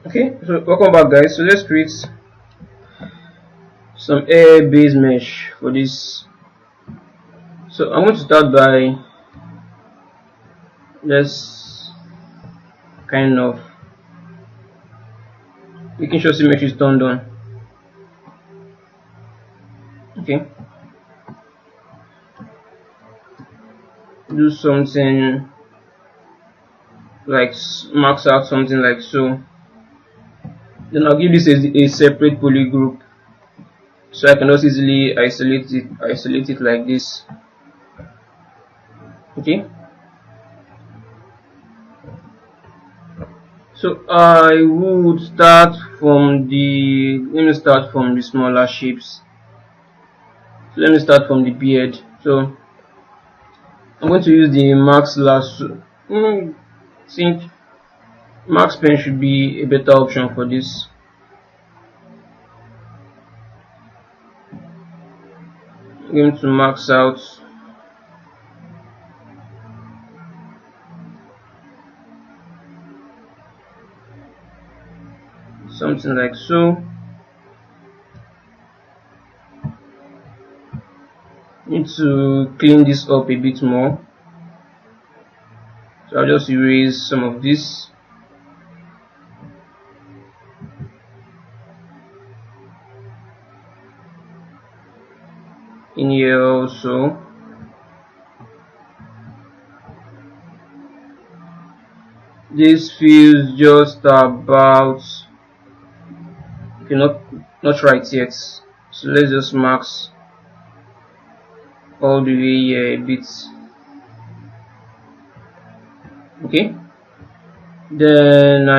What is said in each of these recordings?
Okay, so welcome back guys. So let's create some air base mesh for this. So I'm going to start by just kind of making sure symmetry is turned on. Okay, do something like max out something like so. Then I'll give this a separate poly group so I can just easily isolate it like this. Okay, so I would start from let me start from the smaller shapes. So let me start from the beard. So I'm going to use the max lasso. I think max pen should be a better option for this. I'm going to max out something like so. Need to clean this up a bit more, so I'll just erase some of this. In here also. This feels just about okay, not right yet. So let's just max all the way here a bit. Okay, then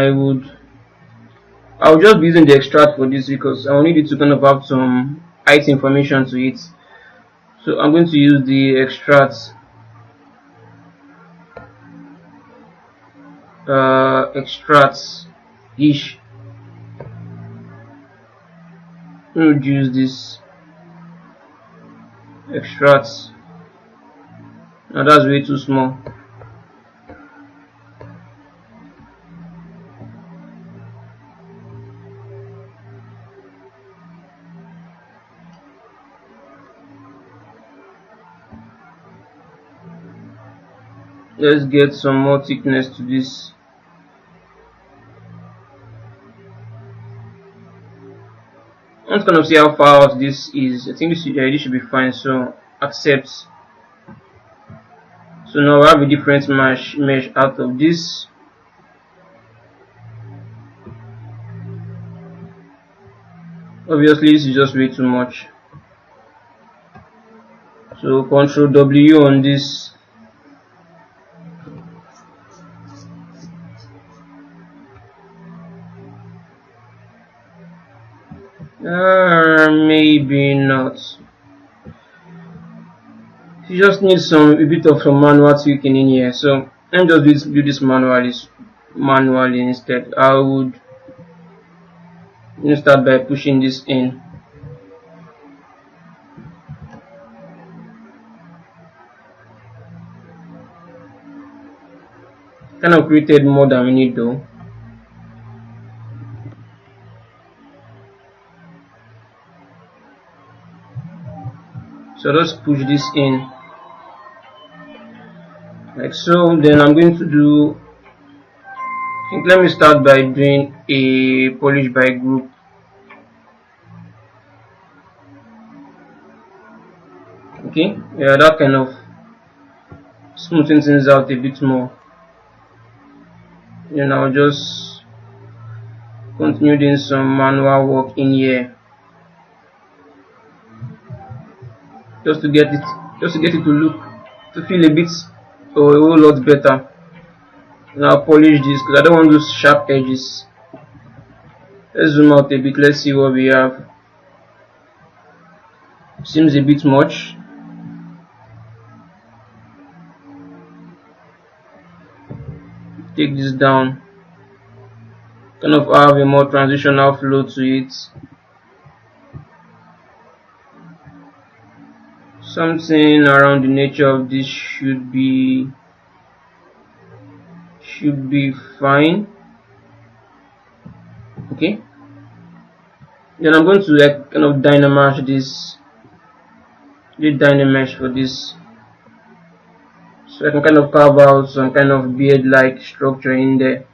I'll just be using the extract for this because I'll need it to kind of have some height information to it. So I'm going to use the extract ish. Reduce this extracts. Now that's way too small. Let's get some more thickness to this. I'm just gonna see how far out this is. I think this should be fine. So accept. So now I have a different mesh out of this. Obviously this is just way too much. So Control W on this. Maybe not. You just need a bit of some manual tweaking in here. So let me just do this manually instead. I would start by pushing this in. Kind of created more than we need though. So let's push this in like so. Then I'm going to do, I think let me start by doing a polish by group. Okay, yeah, that kind of smoothing things out a bit more. Then I'll just continue doing some manual work in here just to get it to feel a bit or a whole lot better. And I'll polish this because I don't want those sharp edges. Let's zoom out a bit. Let's see what we have. Seems a bit much. Take this down. Kind of have a more transitional flow to it. Something around the nature of this should be fine. Okay, then I'm going to like kind of dynamesh this, do dynamesh for this, so I can kind of carve out some kind of beard like structure in there.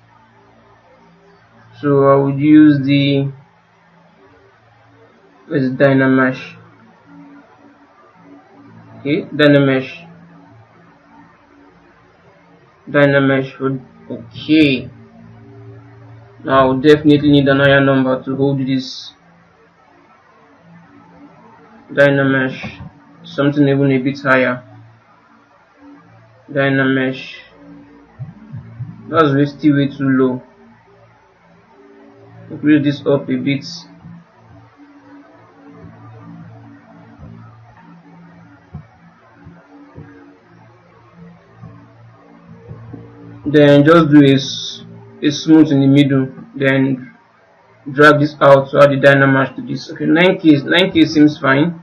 So I would use the dynamesh. Okay, dynamesh for, okay. Now I will definitely need an higher number to hold this dynamesh, something even a bit higher. Dynamesh, that's still way too low. Increase this up a bit. Then just do a smooth in the middle, then drag this out to add the dynamesh to this. Okay, 9k seems fine.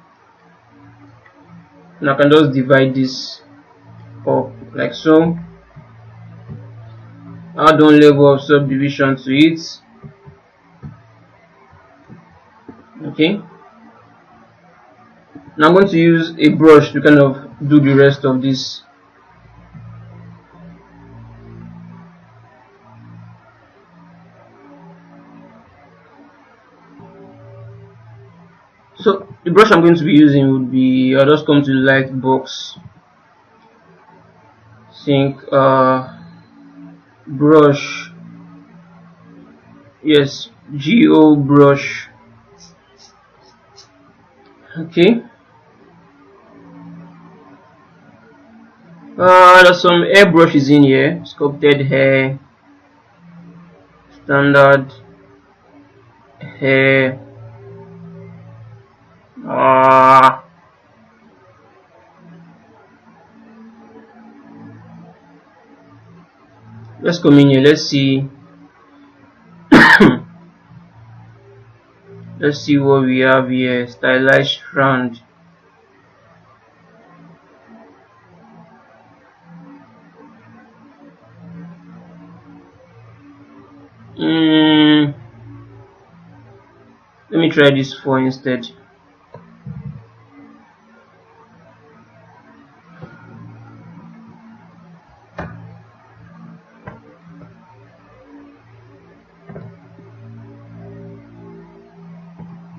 Now I can just divide this up like so. Add one level of subdivision to it. Okay. Now I'm going to use a brush to kind of do the rest of this. So the brush I'm going to be using would be, I'll just come to the light box, think brush, yes, Go brush. Okay, there's some hair brushes in here, sculpted hair, standard hair, let's come in here, let's see let's see what we have here. Stylized strand. Let me try this 4 instead.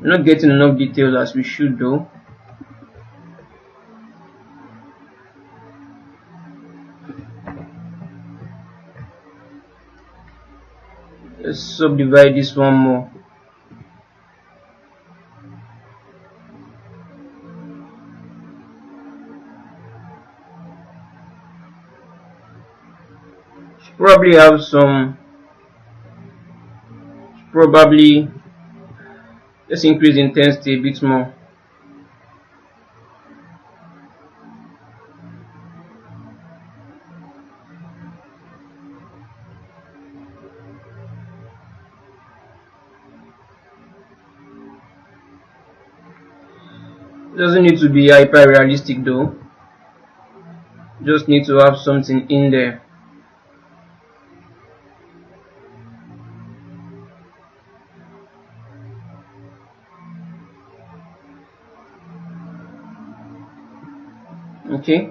We're not getting enough detail as we should though. Let's subdivide this one more. Should probably have some, let's increase the intensity a bit more. It doesn't need to be hyper realistic though, just need to have something in there. Okay,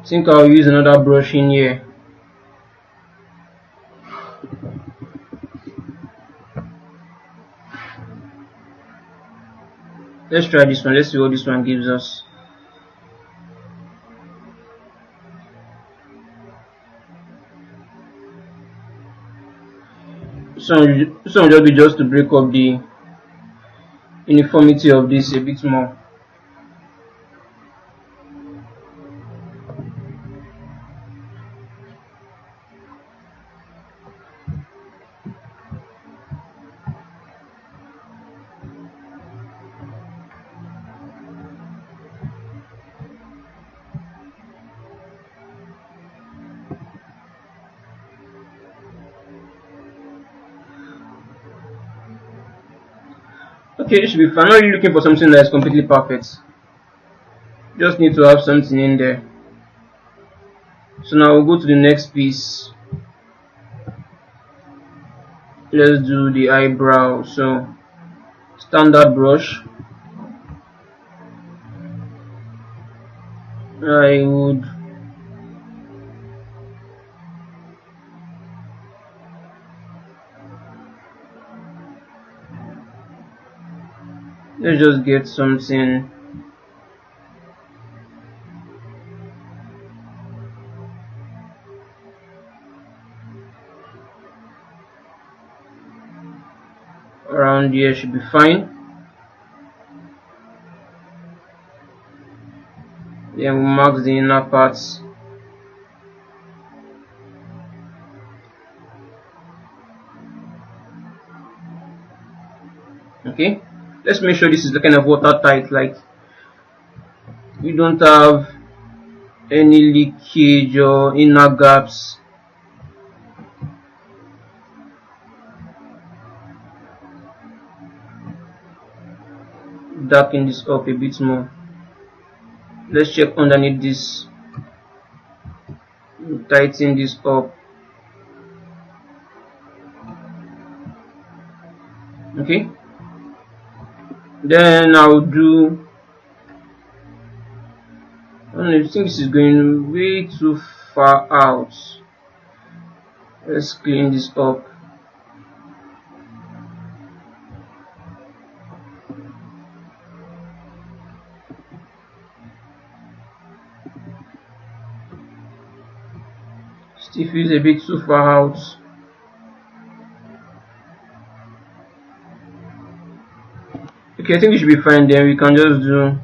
I think I'll use another brush in here. Let's try this one, let's see what this one gives us. So this one will just be just to break up the uniformity of this a bit more. Okay, this should be fine. I'm not really looking for something that is completely perfect. Just need to have something in there. So now we'll go to the next piece. let's do the eyebrow. So standard brush, I would let's just get something around here, should be fine. Then we'll mark the inner parts. Okay, let's make sure this is the kind of watertight, like we don't have any leakage or inner gaps. Darken this up a bit more. Let's check underneath this, tighten this up. Okay, then I'll do, I don't know, I think this is going way too far out. Let's clean this up. Still feels a bit too far out. Okay, I think it should be fine. Then we can just do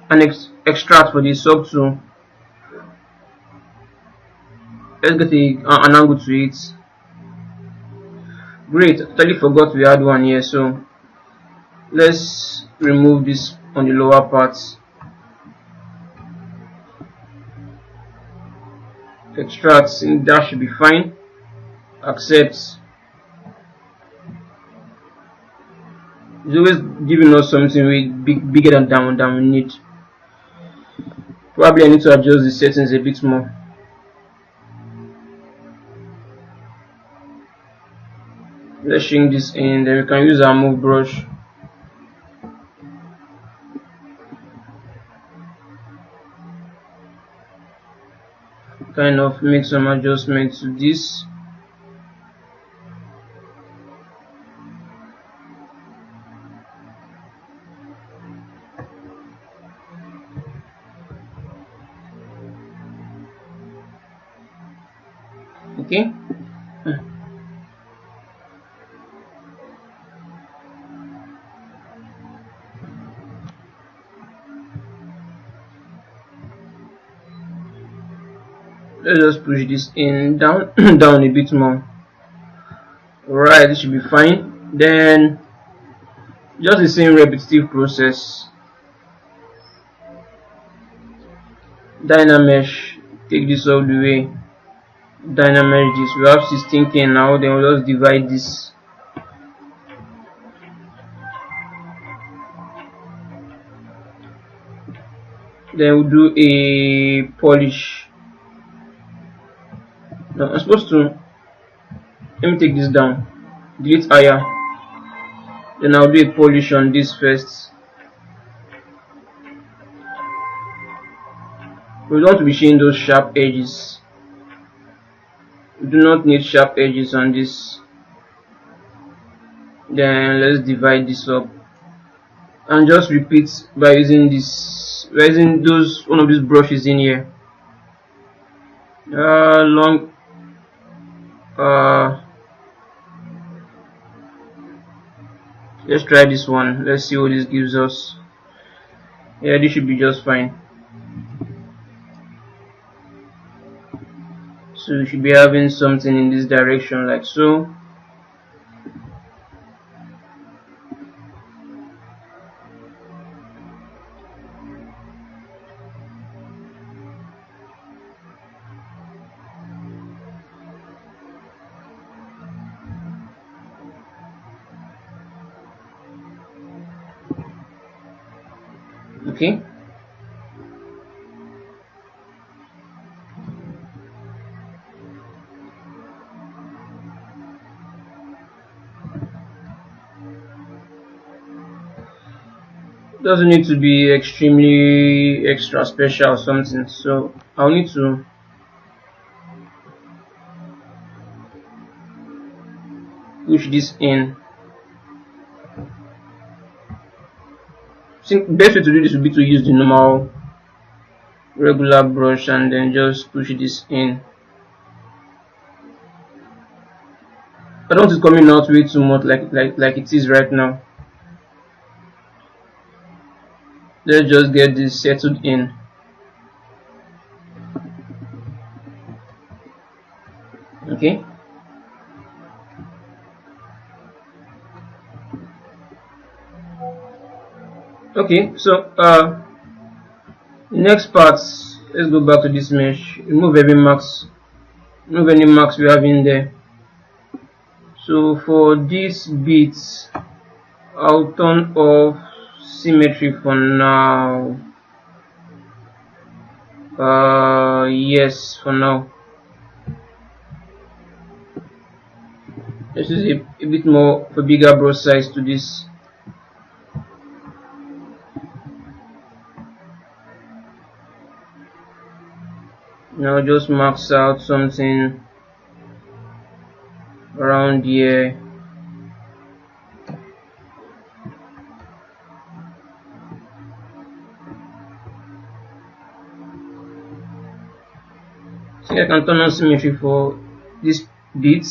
an extract for the sub tool. Let's get an angle to it. Great, I totally forgot we had one here, so let's remove this on the lower part. Extracts, and that should be fine. Accept. It's always giving us something with bigger than we need. Probably I need to adjust the settings a bit more. Let's shrink this in, then we can use our move brush. Kind of make some adjustments to this. Okay. Let's just push this in down down a bit more. Alright, this should be fine. Then just the same repetitive process. Dynamesh, take this all the way. Dynamesh this. We have 16K now, then we'll just divide this. Then we'll do a polish. Now I'm supposed to, let me take this down, delete higher, then I'll do a polish on this first. We don't want to be showing those sharp edges. We do not need sharp edges on this. Then let's divide this up and just repeat by using this, by using those one of these brushes in here. Let's try this one. Let's see what this gives us. Yeah, this should be just fine. So we should be having something in this direction like so. Okay. Doesn't need to be extremely extra special or something, so I'll need to push this in. I think the best way to do this would be to use the normal regular brush and then just push this in. I don't want it coming out way too much like it is right now. Let's just get this settled in. Okay. Okay, so next part, let's go back to this mesh. Remove any marks we have in there. So for this bit, I'll turn off symmetry for now. Yes, for now. Let's use a bit more of a bigger brush size to this. Now just marks out something around here. I think I can turn on symmetry for this bit.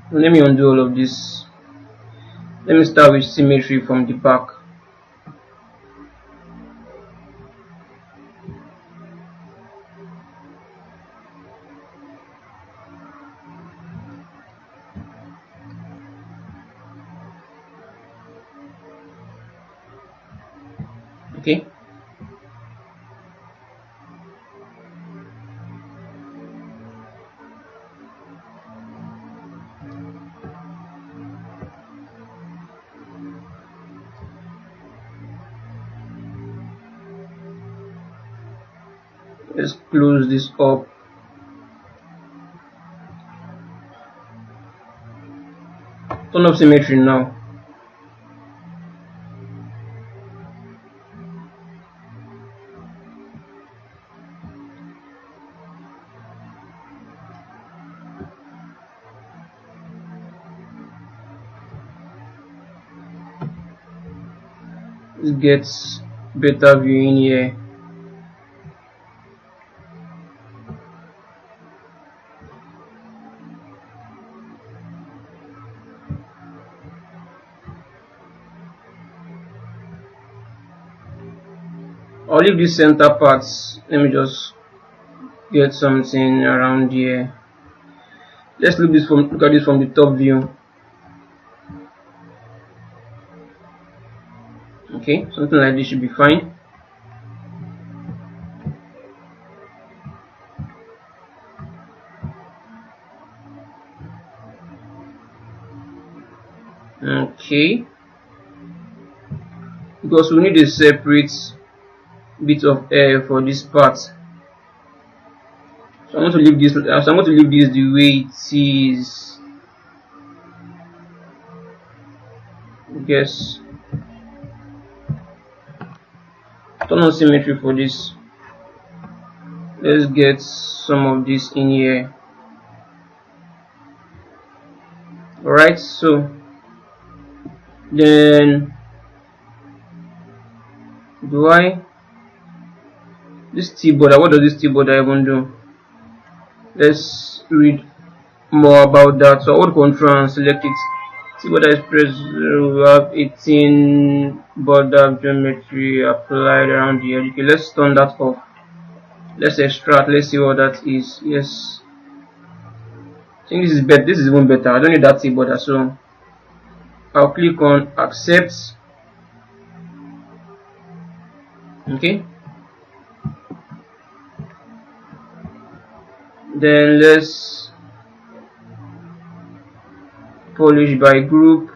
Let me undo all of this. Let me start with symmetry from the back. Okay. Let's close this up. Turn off symmetry now. It gets better view in here. I'll leave this center parts. Let me just get something around here. Let's look at this from the top view. Okay, something like this should be fine. Okay, because we need a separate bit of air for this part. So I'm going to leave this. The way it is. I guess. Turn on symmetry for this. Let's get some of this in here. Alright, so then this T border, what does this T border even do? Let's read more about that. So I would control and select it. T border express, we have 18 border geometry applied around here. Okay, let's turn that off. Let's extract. Let's see what that is. Yes, I think this is better. This is even better. I don't need that T border, so I'll click on accept. Okay, then let's polish by group.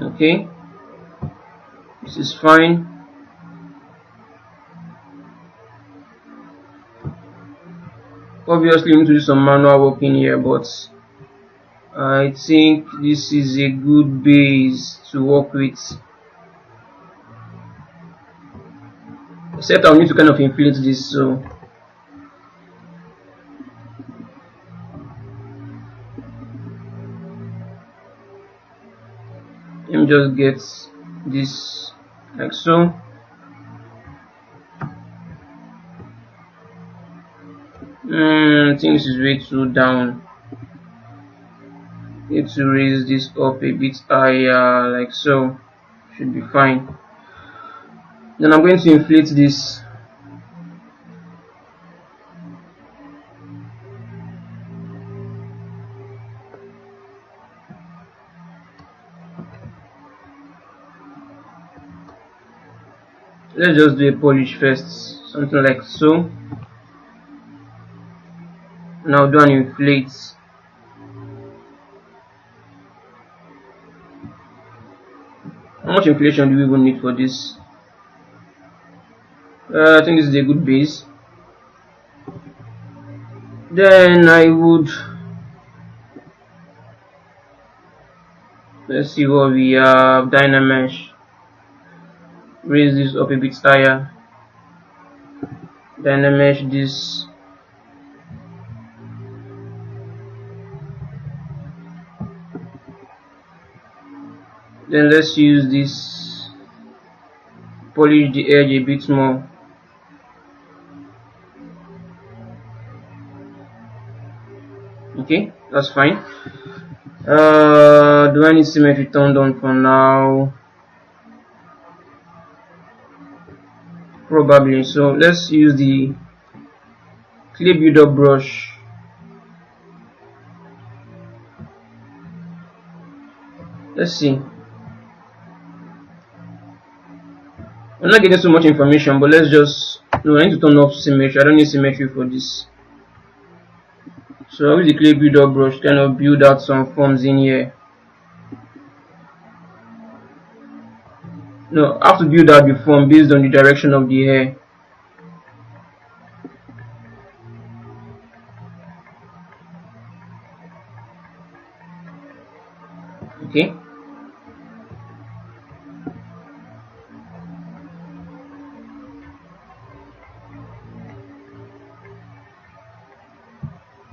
Okay, this is fine. Obviously, we need to do some manual work in here, but I think this is a good base to work with. Except I'll need to kind of inflate this, so let me just get this like so. I think this is way too down. Need to raise this up a bit higher, like so. Should be fine. Then I'm going to inflate this. Let's just do a polish first, something like so. Now do an inflate. How much inflation do we even need for this? I think this is a good base. Then I would, let's see what we have. Dynamesh. Raise this up a bit higher. Dynamesh this. Then let's use this, polish the edge a bit more. Okay, that's fine. Do I need symmetry turned on for now? Probably. So let's use the clay build-up brush. Let's see. I'm not getting so much information, but let's just, no, I need to turn off symmetry. I don't need symmetry for this. So with the clay build-up brush, kind of build out some forms in here. No, I have to build out the form based on the direction of the hair. Okay.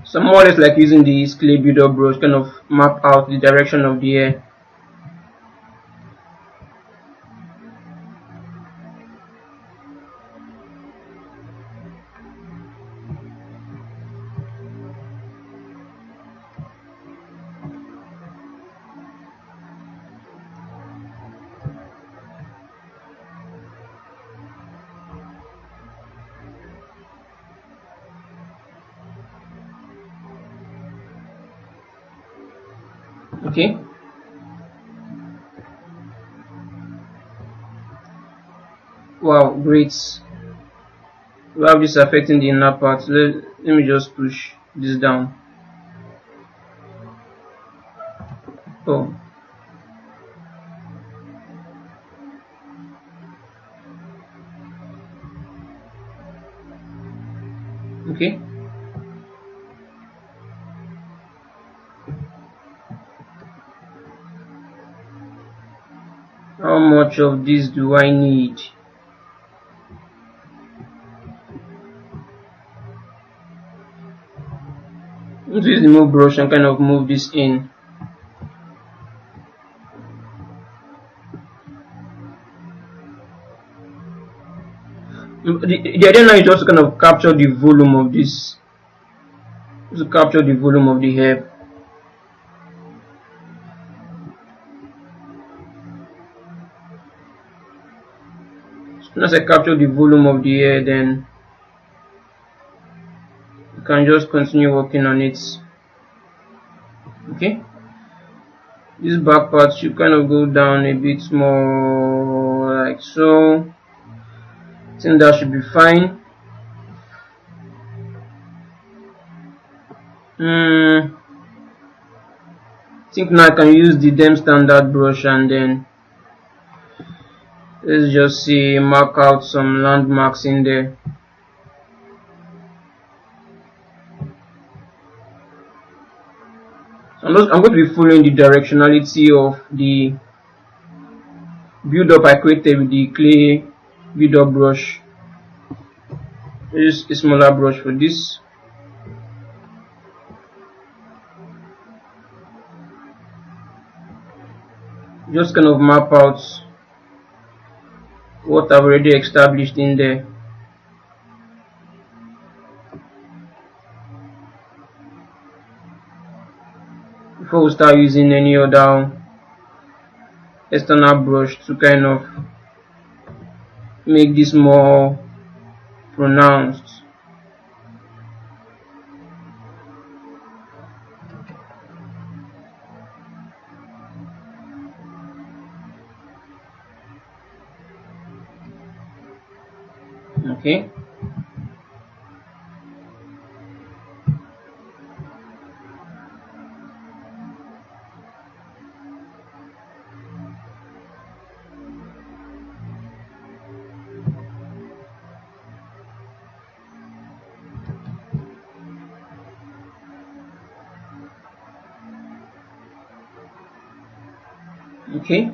So more or less like using this clay build-up brush, kind of map out the direction of the hair. Okay. Wow, great. We have this affecting the inner part. Let me just push this down. Oh. Okay. How much of this do I need? I'm going to use the move brush and kind of move this in. The idea now is just to kind of capture the volume of this. To capture the volume of the hair. Once I capture the volume of the hair, then you can just continue working on it. Okay, this back part should kind of go down a bit more, like so. I think that should be fine. I think now I can use the dem standard brush and then let's just see, mark out some landmarks in there. I'm going to be following the directionality of the build up I created with the clay build up brush. Use a smaller brush for this. Just kind of map out what I've already established in there. Before we start using any other external brush to kind of make this more pronounced. Okay. Okay.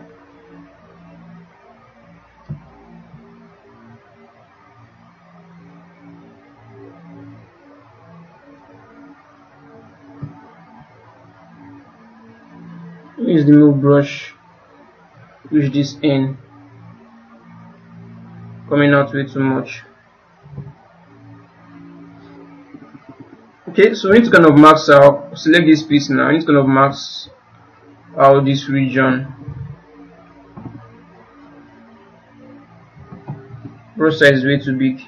Use the move brush, push this in, coming out way too much. Okay, so we need to kind of max out, select this piece now, I need to kind of max out this region. Brush size is way too big.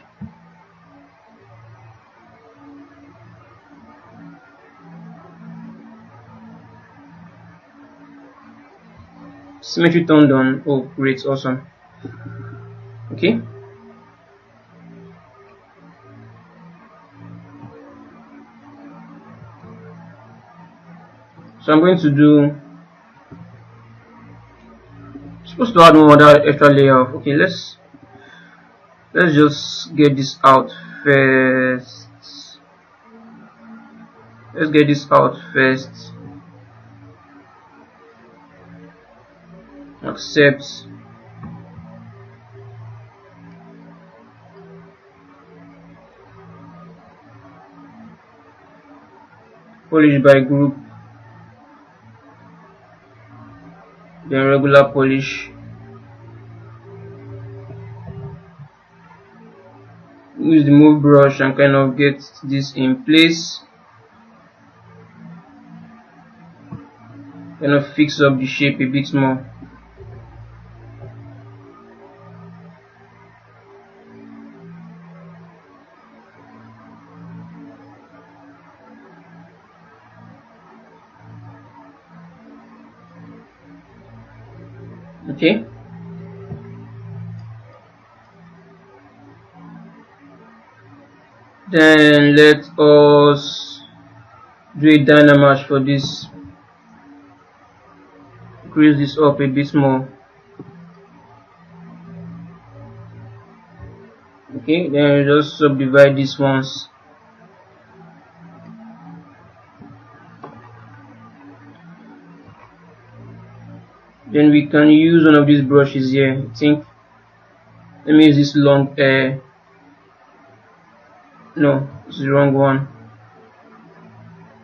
Symmetry turned on. Oh, great, awesome. Okay. So I'm going to do. Supposed to add one other extra layer of. Okay, let's just get this out first. Let's get this out first. Accept. Polish by group. Then regular polish. Use the move brush and kind of get this in place. Kind of fix up the shape a bit more. Okay. Then let us do a dynamash for this. Increase this up a bit more. Okay, then we just subdivide these ones. Then we can use one of these brushes here. I think, let me use this long no, it's the wrong one.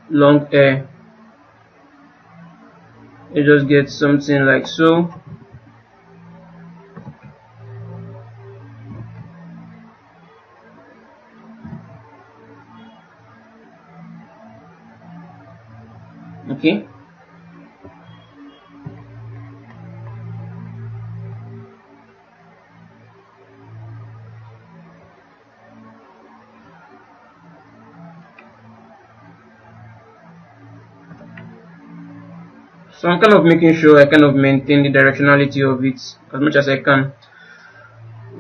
Long hair. You just get something like so. Okay. So I'm kind of making sure I kind of maintain the directionality of it as much as I can.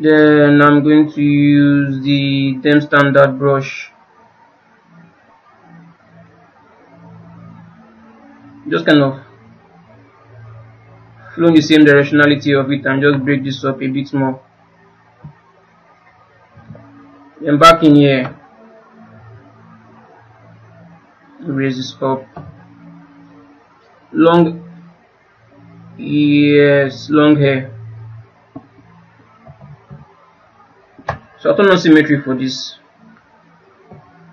Then I'm going to use the Dem standard brush, just kind of flow in the same directionality of it and just break this up a bit more. Then back in here, raise this up. Long, yes, long hair. So I'll turn on symmetry for this,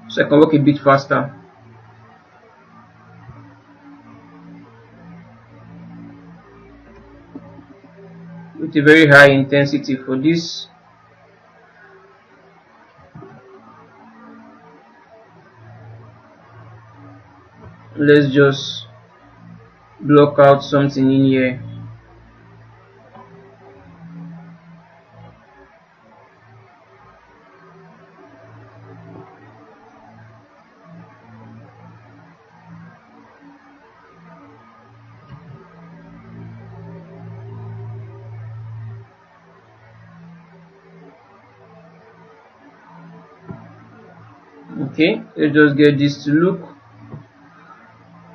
so I can work a bit faster. With a very high intensity for this. Let's just block out something in here. Okay, let's just get this to look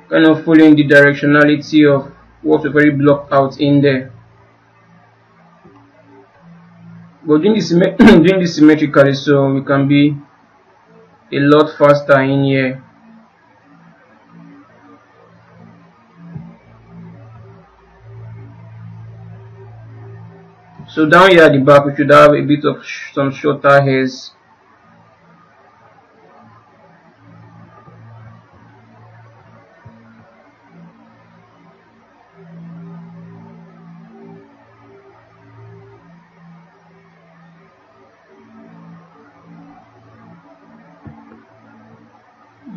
kind of following the directionality of what we've already blocked out in there. But doing this, doing this symmetrically, so we can be a lot faster in here. So down here at the back, we should have a bit of some shorter hairs.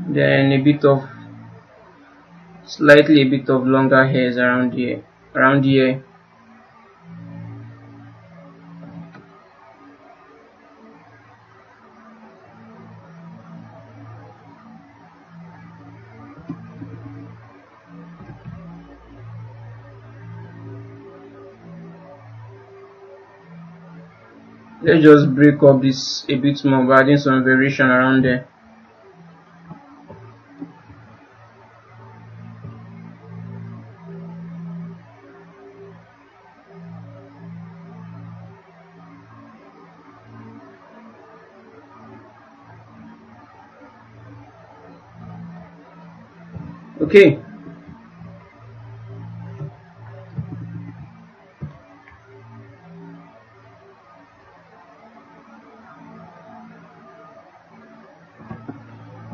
Then slightly a bit of longer hairs around here. Let's just break up this a bit more by adding some variation around there. Okay.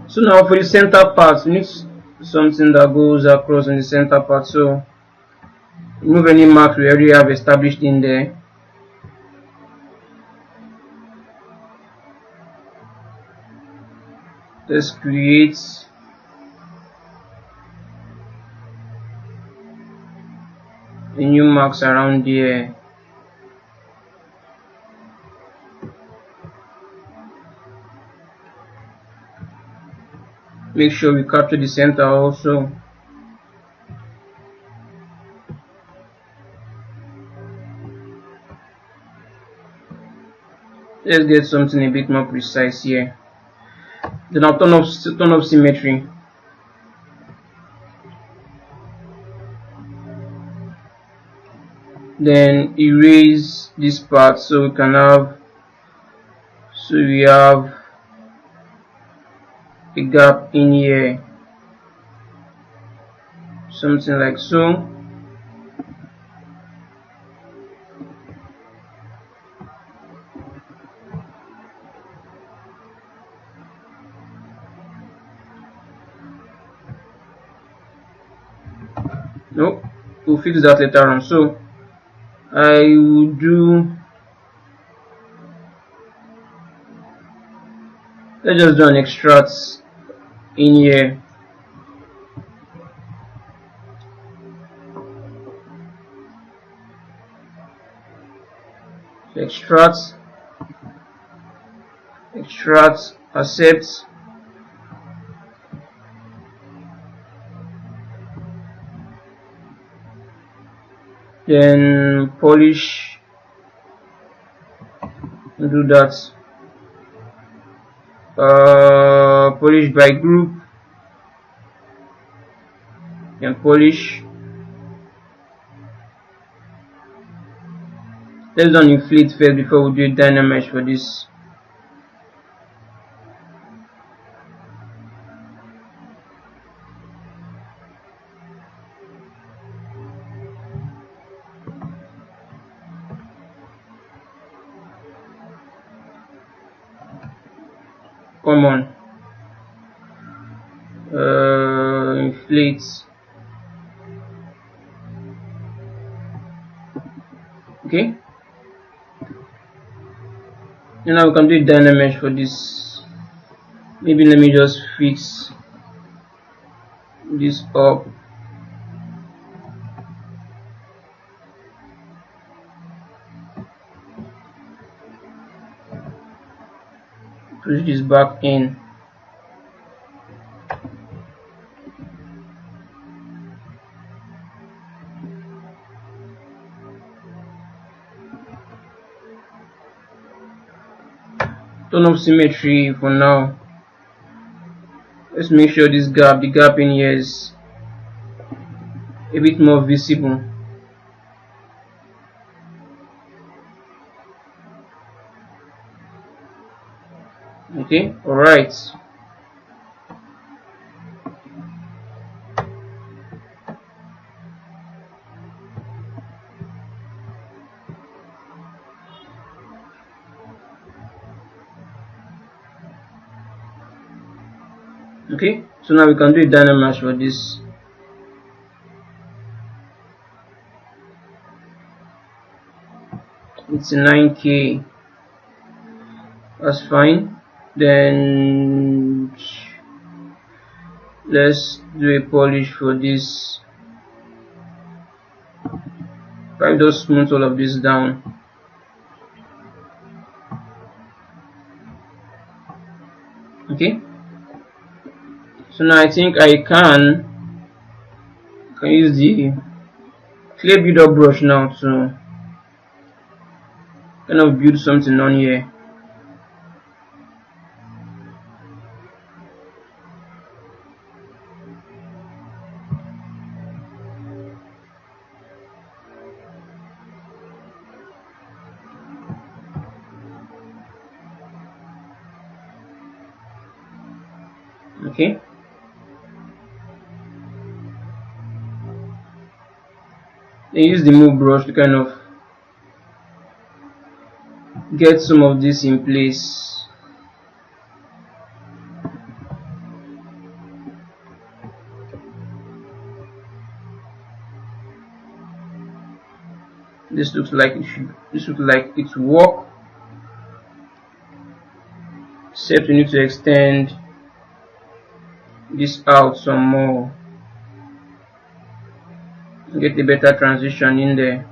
So now for the center part, we need something that goes across in the center part. So remove any marks we already have established in there. Let's create a new marks around here. Make sure we capture the center also. Let's get something a bit more precise here. Then I'll turn off symmetry. Then erase this part so we have a gap in here, something like so. Nope, we'll fix that later on. So I will let's just do an extract in here. Extract, accept. then polish, do that. Polish by group, then polish. Let's do inflate first before we do dynamesh for this. Come on, inflate. Okay, and now we can do dynamesh for this. Maybe let me just fix this up. Push this back in. Turn off symmetry for now. Let's make sure this gap, the gap in here is a bit more visible. Okay, alright. Okay, so now we can do a dynamesh for this. It's a 9K. That's fine. Then let's do a polish for this. Try to smooth all of this down. Okay, so now I think I can use the clay build-up brush now to kind of build something on here. Okay, then use the move brush to kind of get some of this in place. This looks like it should. This looks like it's work. Except we need to extend this out some more. Get a better transition in there.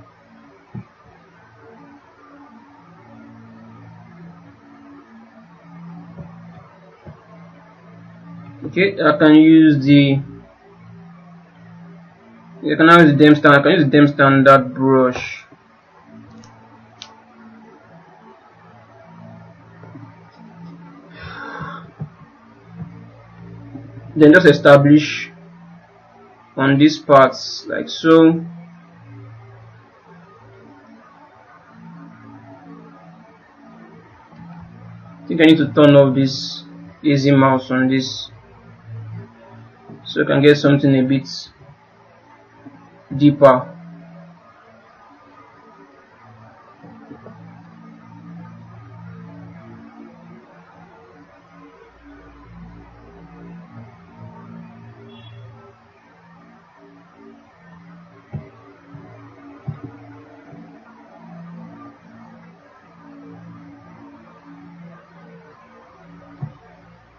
Okay, I can use the. I can now use the dim standard. I can use the dim standard brush. Then just establish on these parts like so. I think I need to turn off this easy mouse on this so I can get something a bit deeper.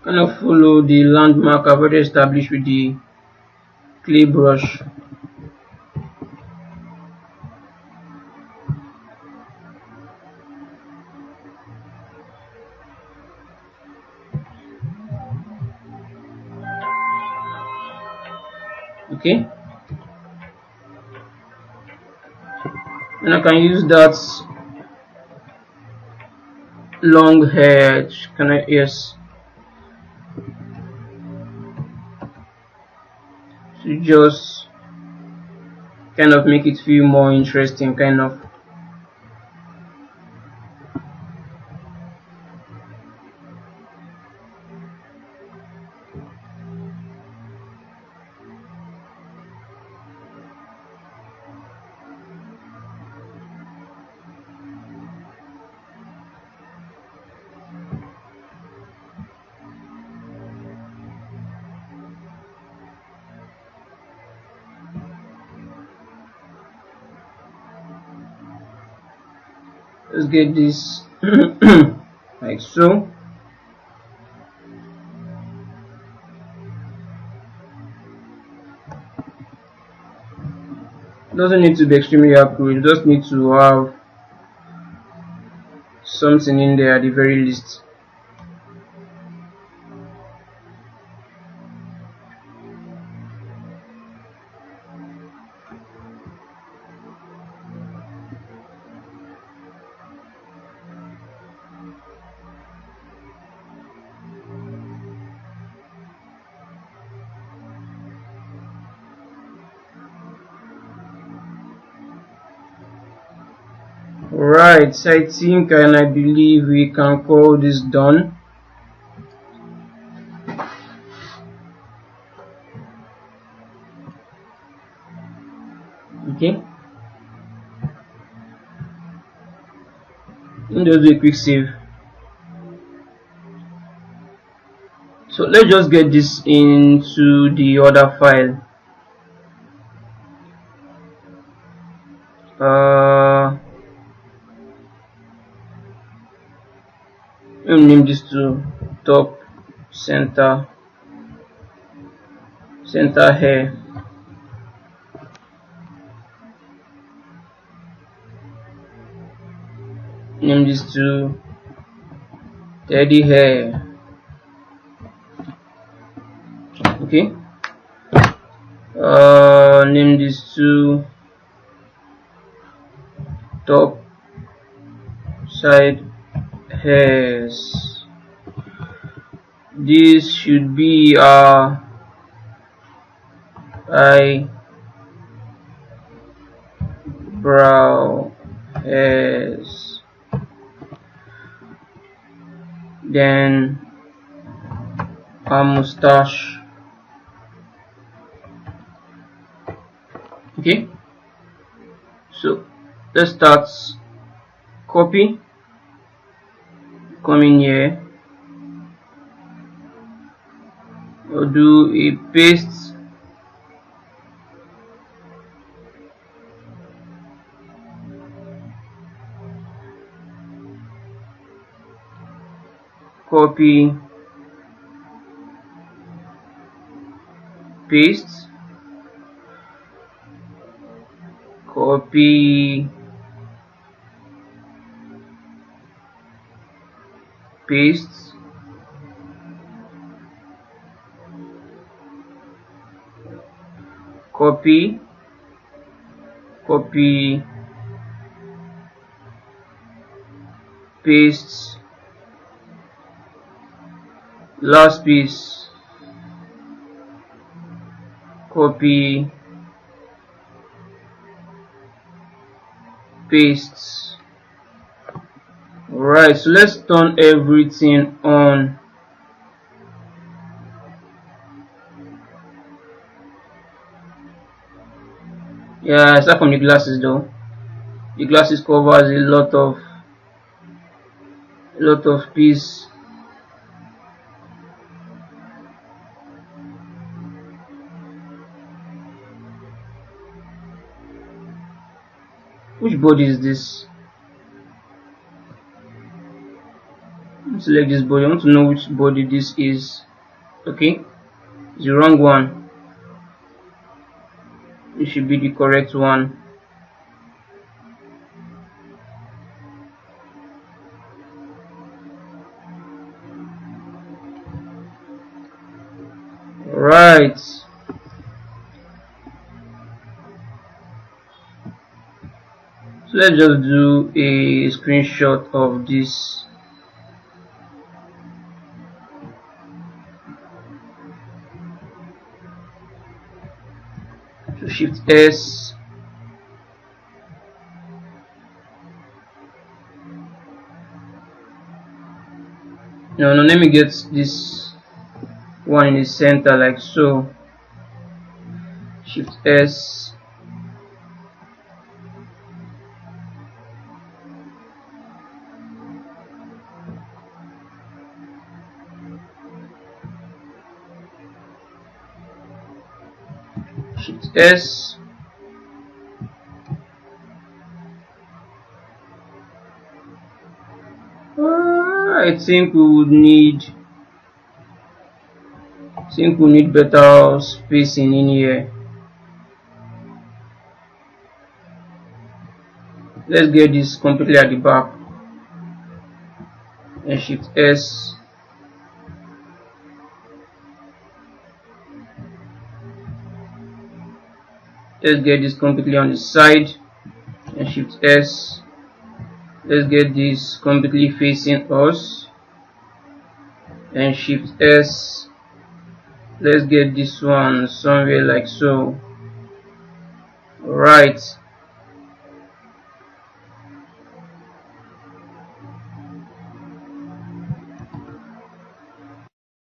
Kind of follow the landmark I've already established with the clay brush. Okay, and I can use that long hair. Can I? Yes, to just kind of make it feel more interesting, kind of. Let's get this like so. Doesn't need to be extremely accurate, you just need to have something in there at the very least. Right, I think and I believe we can call this done. Okay, let me just do a quick save. So let's just get this into the other file. Let me name this to top center hair. Name this to teddy hair. Okay. Name this to top side hairs. This should be our eyebrow hairs. Then a mustache. Okay, so let's start. Copy, come in here, or do a paste, copy, paste, copy, paste, copy, copy, paste, last piece, copy, paste. Right, so let's turn everything on. Yeah, aside from the glasses though, the glasses covers a lot of piece. Which body is this? Select this body. I want to know which body this is. Okay, it's the wrong one. It should be the correct one. Right, so let's just do a screenshot of this. So Shift S. No, let me get this one in the center like so. Shift S. Shift S. I think we need better spacing in here. Let's get this completely at the back. And Shift S. Let's get this completely on the side. And Shift S. Let's get this completely facing us. And Shift S. Let's get this one somewhere like so. Alright.